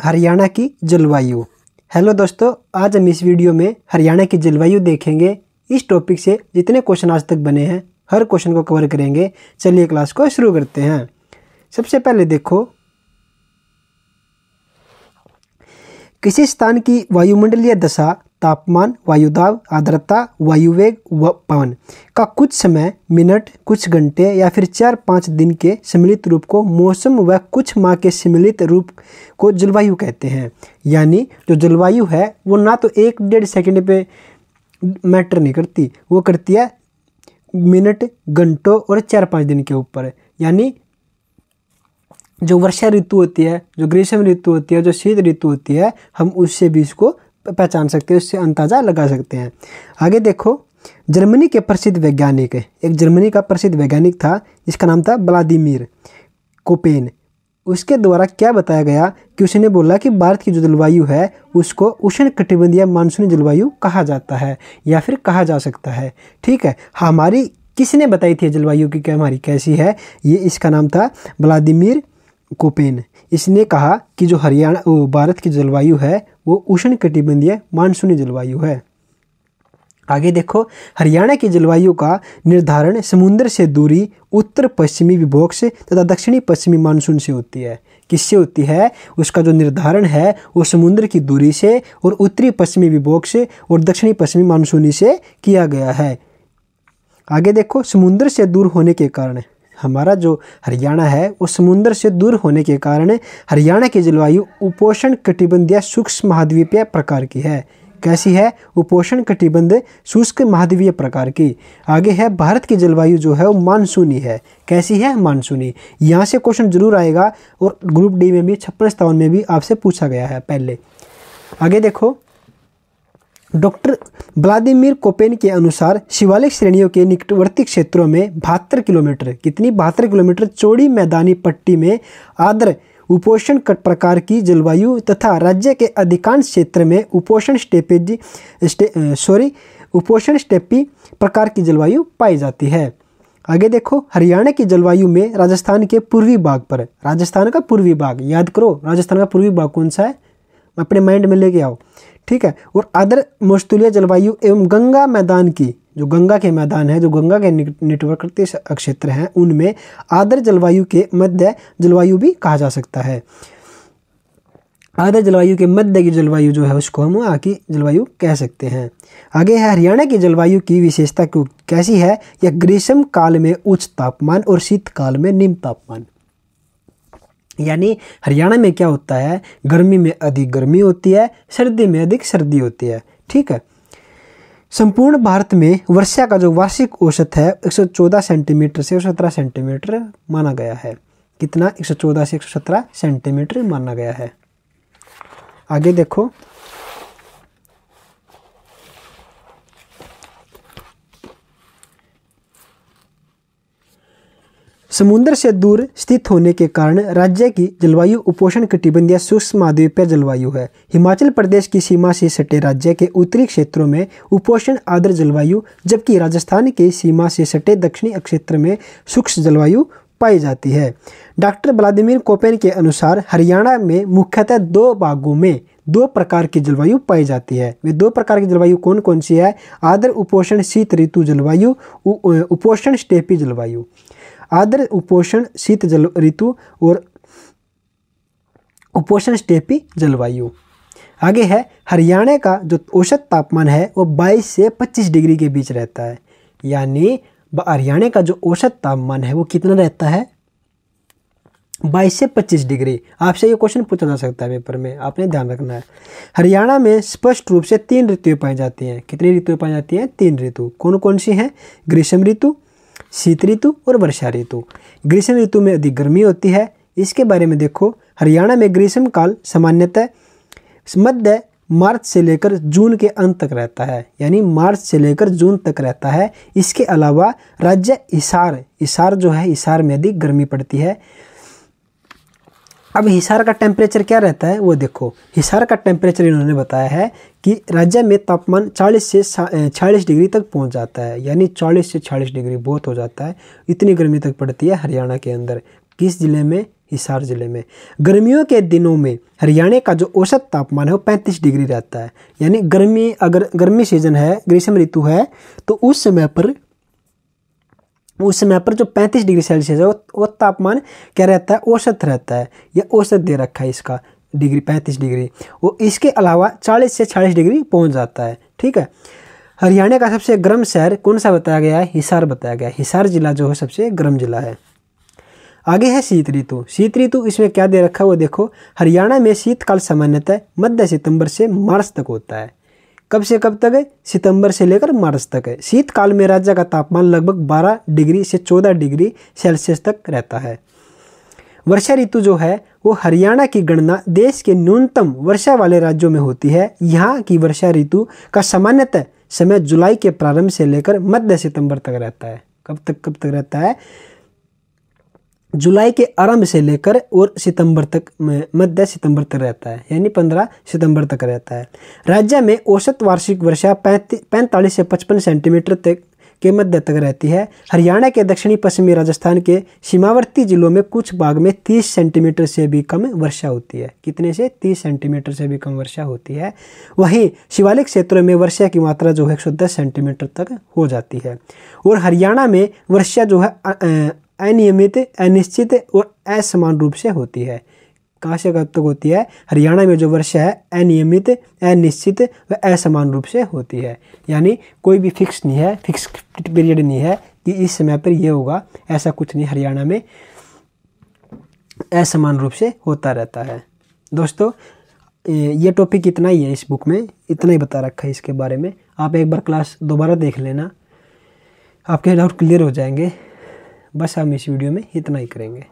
हरियाणा की जलवायु। हेलो दोस्तों, आज हम इस वीडियो में हरियाणा की जलवायु देखेंगे। इस टॉपिक से जितने क्वेश्चन आज तक बने हैं हर क्वेश्चन को कवर करेंगे। चलिए क्लास को शुरू करते हैं। सबसे पहले देखो, किसी स्थान की वायुमंडलीय दशा, तापमान, वायुदाब, आर्द्रता, वायुवेग व पवन का कुछ समय, मिनट, कुछ घंटे या फिर 4-5 दिन के सम्मिलित रूप को मौसम व कुछ माह के सम्मिलित रूप को जलवायु कहते हैं। यानी जो जलवायु है वो ना तो 1-1.5 सेकंड पे मैटर नहीं करती, वो करती है मिनट, घंटों और 4-5 दिन के ऊपर। यानी जो वर्षा ऋतु होती है, जो ग्रीष्म ऋतु होती है, जो शीत ऋतु होती है, हम उससे भी इसको पहचान सकते हैं, उससे अंदाजा लगा सकते हैं। आगे देखो, जर्मनी के प्रसिद्ध वैज्ञानिक, एक जर्मनी का प्रसिद्ध वैज्ञानिक था जिसका नाम था व्लादिमीर कोपेन। उसके द्वारा क्या बताया गया कि उसने बोला कि भारत की जो जलवायु है उसको उष्णकटिबंधीय मानसूनी जलवायु कहा जाता है या फिर कहा जा सकता है। ठीक है, हमारी किसने बताई थी जलवायु की क्या हमारी कैसी है? ये इसका नाम था व्लादिमीर कोपेन। इसने कहा कि जो भारत की जलवायु है वो उष्णकटिबंधीय मानसूनी जलवायु है। आगे देखो, हरियाणा की जलवायु का निर्धारण समुद्र से दूरी, उत्तर पश्चिमी विभोग से तथा दक्षिणी पश्चिमी मानसून से होती है। किससे होती है? उसका जो निर्धारण है वो समुद्र की दूरी से और उत्तरी पश्चिमी विभोग से और दक्षिणी पश्चिमी मानसूनी से किया गया है। आगे देखो, समुद्र से दूर होने के कारण हमारा जो हरियाणा है वो समुद्र से दूर होने के कारण हरियाणा की जलवायु उपोष्ण कटिबंधीय शुष्क महाद्वीपीय प्रकार की है। कैसी है? उपोष्ण कटिबंध शुष्क महाद्वीपीय प्रकार की। आगे है, भारत की जलवायु जो है वो मानसूनी है। कैसी है? मानसूनी। यहाँ से क्वेश्चन जरूर आएगा और ग्रुप डी में भी 56-57 में भी आपसे पूछा गया है पहले। आगे देखो, डॉक्टर व्लादिमीर कोपेन के अनुसार शिवालिक श्रेणियों के निकटवर्ती क्षेत्रों में 72 किलोमीटर, कितनी 72 किलोमीटर चौड़ी मैदानी पट्टी में आर्द्र उपोष्ण प्रकार की जलवायु तथा राज्य के अधिकांश क्षेत्र में उपोष्ण स्टेपी प्रकार की जलवायु पाई जाती है। आगे देखो, हरियाणा की जलवायु में राजस्थान के पूर्वी भाग पर, राजस्थान का पूर्वी भाग याद करो, राजस्थान का पूर्वी भाग कौन सा है अपने माइंड में लेके आओ। ठीक है, और आर्द्र मौसुलीय जलवायु एवं गंगा मैदान की, जो गंगा के मैदान है, जो गंगा के निकटवर्ती क्षेत्र हैं, उनमें आर्द्र जलवायु के मध्य जलवायु भी कहा जा सकता है। आर्द्र जलवायु के मध्य की जलवायु जो है उसको हम वहाँ की जलवायु कह सकते हैं। आगे है, हरियाणा की जलवायु की विशेषता कैसी है? यह ग्रीष्म काल में उच्च तापमान और शीतकाल में निम्न तापमान। यानी हरियाणा में क्या होता है, गर्मी में अधिक गर्मी होती है, सर्दी में अधिक सर्दी होती है। ठीक है, संपूर्ण भारत में वर्षा का जो वार्षिक औसत है 114 सेंटीमीटर से 117 सेंटीमीटर माना गया है। कितना? 114 से 117 सेंटीमीटर माना गया है। आगे देखो, समुद्र से दूर स्थित होने के कारण राज्य की जलवायु उपोष्ण कटिबंधीय शुष्क महाद्वीपीय जलवायु है। हिमाचल प्रदेश की सीमा से सटे राज्य के उत्तरी क्षेत्रों में उपोष्ण आर्द्र जलवायु, जबकि राजस्थान के सीमा से सटे दक्षिणी क्षेत्र में शुष्क जलवायु पाई जाती है। डॉक्टर व्लादिमीर कोपेन के अनुसार हरियाणा में मुख्यतः 2 भागों में 2 प्रकार की जलवायु पाई जाती है। वे 2 प्रकार की जलवायु कौन कौन सी है? आर्द्र उपोष्ण शीत ऋतु जलवायु, उपोष्ण स्टेपी जलवायु। आर्द्र उपोष्ण शीत ऋतु और उपोष्ण स्टेपी जलवायु। आगे है, हरियाणा का जो औसत तापमान है वो 22 से 25 डिग्री के बीच रहता है। यानी हरियाणा का जो औसत तापमान है वो कितना रहता है? 22 से 25 डिग्री। आपसे ये क्वेश्चन पूछा जा सकता है पेपर में, आपने ध्यान रखना है। हरियाणा में स्पष्ट रूप से 3 ऋतुएं पाई जाती हैं। कितनी ऋतुएं पाई जाती हैं? 3 ऋतु। कौन कौन सी हैं? ग्रीष्म ऋतु, शीत ऋतु और वर्षा ऋतु। ग्रीष्म ऋतु में अधिक गर्मी होती है। इसके बारे में देखो, हरियाणा में ग्रीष्म काल सामान्यतः मध्य मार्च से लेकर जून के अंत तक रहता है। यानी मार्च से लेकर जून तक रहता है। इसके अलावा राज्य हिसार जो है, हिसार में अधिक गर्मी पड़ती है। अब हिसार का टेम्परेचर क्या रहता है वो देखो। हिसार का टेम्परेचर इन्होंने बताया है कि राज्य में तापमान 40 से 46 डिग्री तक पहुंच जाता है। यानी 40 से 46 डिग्री बहुत हो जाता है, इतनी गर्मी तक पड़ती है हरियाणा के अंदर। किस जिले में? हिसार ज़िले में। गर्मियों के दिनों में हरियाणा का जो औसत तापमान है वो 35 डिग्री रहता है। यानी गर्मी, अगर गर्मी सीजन है, ग्रीष्म ऋतु है, तो उस समय पर जो 35 डिग्री सेल्सियस है वो तापमान क्या रहता है, औसत रहता है। यह औसत दे रखा है इसका डिग्री 35 डिग्री। वो इसके अलावा 40 से 46 डिग्री पहुंच जाता है। ठीक है। हरियाणा का सबसे गर्म शहर कौन सा बताया गया है? हिसार बताया गया है। हिसार जिला जो है सबसे गर्म जिला है। आगे है शीत ऋतु। शीत ऋतु इसमें क्या दे रखा है वो देखो। हरियाणा में शीतकाल सामान्यतः मध्य सितंबर से मार्च तक होता है। कब से कब तक है? सितंबर से लेकर मार्च तक है। शीतकाल में राज्य का तापमान लगभग 12 डिग्री से 14 डिग्री सेल्सियस तक रहता है। वर्षा ऋतु जो है वो हरियाणा की गणना देश के न्यूनतम वर्षा वाले राज्यों में होती है। यहाँ की वर्षा ऋतु का सामान्यतः समय जुलाई के प्रारंभ से लेकर मध्य सितंबर तक रहता है। कब तक रहता है? जुलाई के आरंभ से लेकर और सितंबर तक, मध्य सितंबर तक रहता है, यानी 15 सितंबर तक रहता है। राज्य में औसत वार्षिक वर्षा 45 से 55 सेंटीमीटर तक के मध्य तक रहती है। हरियाणा के दक्षिणी पश्चिमी राजस्थान के सीमावर्ती जिलों में कुछ भाग में 30 सेंटीमीटर से भी कम वर्षा होती है। कितने से? 30 सेंटीमीटर से भी कम वर्षा होती है। वहीं शिवालिक क्षेत्रों में वर्षा की मात्रा जो है 110 सेंटीमीटर तक हो जाती है। और हरियाणा में वर्षा जो है अनियमित, अनिश्चित और असमान रूप से होती है। कहाँ से कब तक होती है? हरियाणा में जो वर्षा है अनियमित, अनिश्चित व असमान रूप से होती है। यानी कोई भी फिक्स नहीं है, फिक्स पीरियड नहीं है कि इस समय पर ये होगा, ऐसा कुछ नहीं। हरियाणा में असमान रूप से होता रहता है। दोस्तों ये टॉपिक इतना ही है, इस बुक में इतना ही बता रखा है इसके बारे में। आप एक बार क्लास दोबारा देख लेना, आपके डाउट क्लियर हो जाएंगे। बस हम इस वीडियो में इतना ही करेंगे।